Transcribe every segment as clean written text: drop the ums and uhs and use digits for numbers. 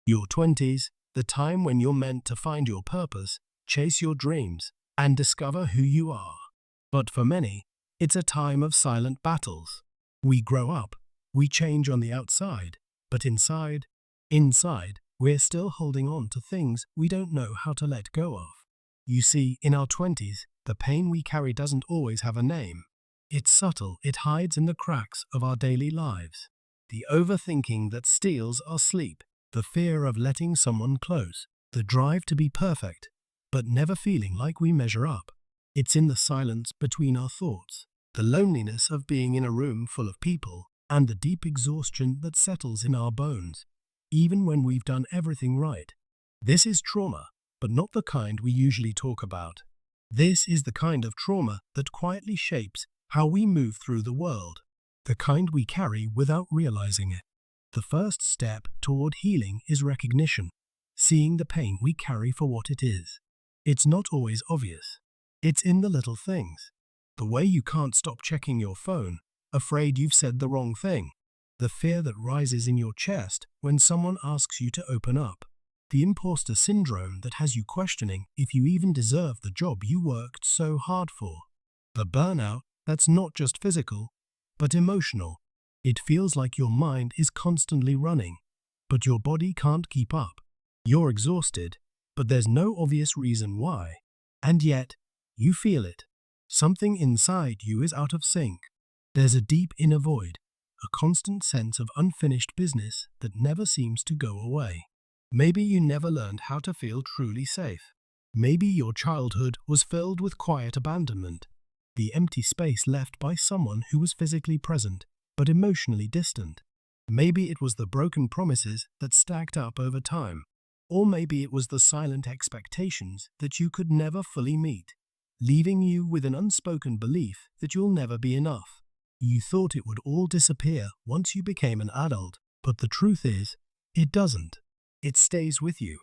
Your 20s, the time when you're meant to find your purpose, chase your dreams, and discover who you are. But for many, it's a time of silent battles. We grow up, we change on the outside, but inside, we're still holding on to things we don't know how to let go of. You see, in our 20s, the pain we carry doesn't always have a name. It's subtle, it hides in the cracks of our daily lives. The overthinking that steals our sleep, the fear of letting someone close, the drive to be perfect, but never feeling like we measure up. It's in the silence between our thoughts, the loneliness of being in a room full of people, and the deep exhaustion that settles in our bones, even when we've done everything right. This is trauma, but not the kind we usually talk about. This is the kind of trauma that quietly shapes how we move through the world, the kind we carry without realizing it. The first step toward healing is recognition, seeing the pain we carry for what it is. It's not always obvious. It's in the little things. The way you can't stop checking your phone, afraid you've said the wrong thing. The fear that rises in your chest when someone asks you to open up. The imposter syndrome that has you questioning if you even deserve the job you worked so hard for. The burnout that's not just physical, but emotional. It feels like your mind is constantly running, but your body can't keep up. You're exhausted, but there's no obvious reason why. And yet, you feel it. Something inside you is out of sync. There's a deep inner void, a constant sense of unfinished business that never seems to go away. Maybe you never learned how to feel truly safe. Maybe your childhood was filled with quiet abandonment, the empty space left by someone who was physically present but emotionally distant. Maybe it was the broken promises that stacked up over time. Or maybe it was the silent expectations that you could never fully meet, leaving you with an unspoken belief that you'll never be enough. You thought it would all disappear once you became an adult, but the truth is, it doesn't. It stays with you.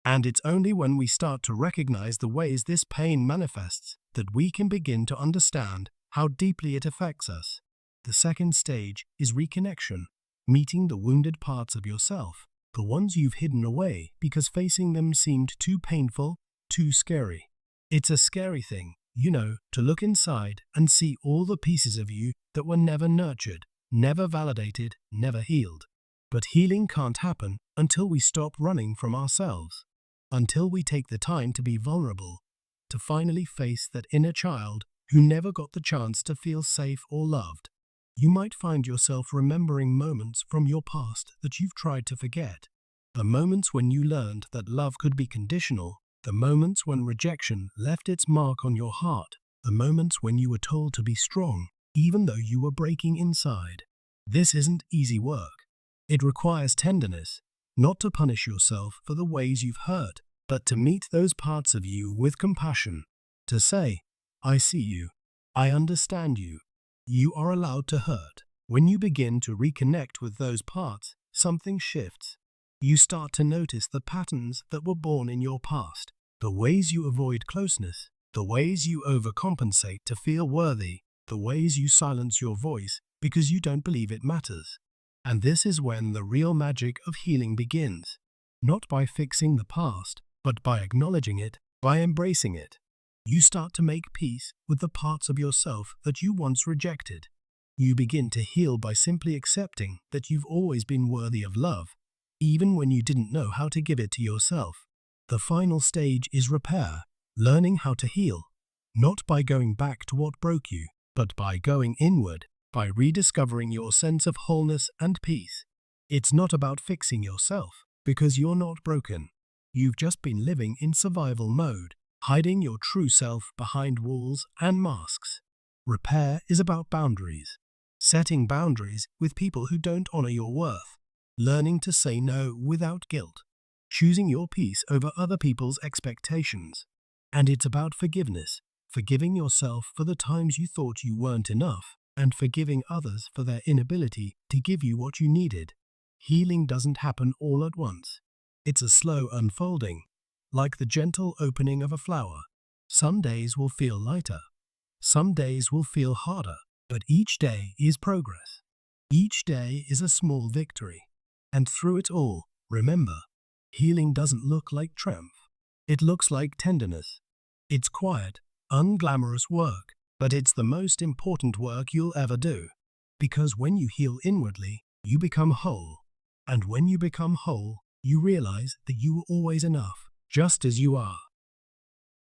And it's only when we start to recognize the ways this pain manifests that we can begin to understand how deeply it affects us. The second stage is reconnection, meeting the wounded parts of yourself, the ones you've hidden away because facing them seemed too painful, too scary. It's a scary thing, to look inside and see all the pieces of you that were never nurtured, never validated, never healed. But healing can't happen until we stop running from ourselves, until we take the time to be vulnerable, to finally face that inner child who never got the chance to feel safe or loved. You might find yourself remembering moments from your past that you've tried to forget. The moments when you learned that love could be conditional, the moments when rejection left its mark on your heart, the moments when you were told to be strong, even though you were breaking inside. This isn't easy work. It requires tenderness, not to punish yourself for the ways you've hurt, but to meet those parts of you with compassion, to say, I see you, I understand you. You are allowed to hurt. When you begin to reconnect with those parts, something shifts. You start to notice the patterns that were born in your past, the ways you avoid closeness, the ways you overcompensate to feel worthy, the ways you silence your voice because you don't believe it matters. And this is when the real magic of healing begins, not by fixing the past, but by acknowledging it, by embracing it. You start to make peace with the parts of yourself that you once rejected. You begin to heal by simply accepting that you've always been worthy of love, even when you didn't know how to give it to yourself. The final stage is repair, learning how to heal, not by going back to what broke you, but by going inward, by rediscovering your sense of wholeness and peace. It's not about fixing yourself, because you're not broken. You've just been living in survival mode, hiding your true self behind walls and masks. Repair is about boundaries, setting boundaries with people who don't honor your worth, learning to say no without guilt, choosing your peace over other people's expectations. And it's about forgiveness, forgiving yourself for the times you thought you weren't enough, and forgiving others for their inability to give you what you needed. Healing doesn't happen all at once. It's a slow unfolding, like the gentle opening of a flower. Some days will feel lighter, some days will feel harder, but each day is progress. Each day is a small victory. And through it all, remember, Healing doesn't look like triumph. It looks like tenderness. It's quiet, unglamorous work, but it's the most important work you'll ever do. Because when you heal inwardly, you become whole. And when you become whole, you realize that you were always enough, just as you are.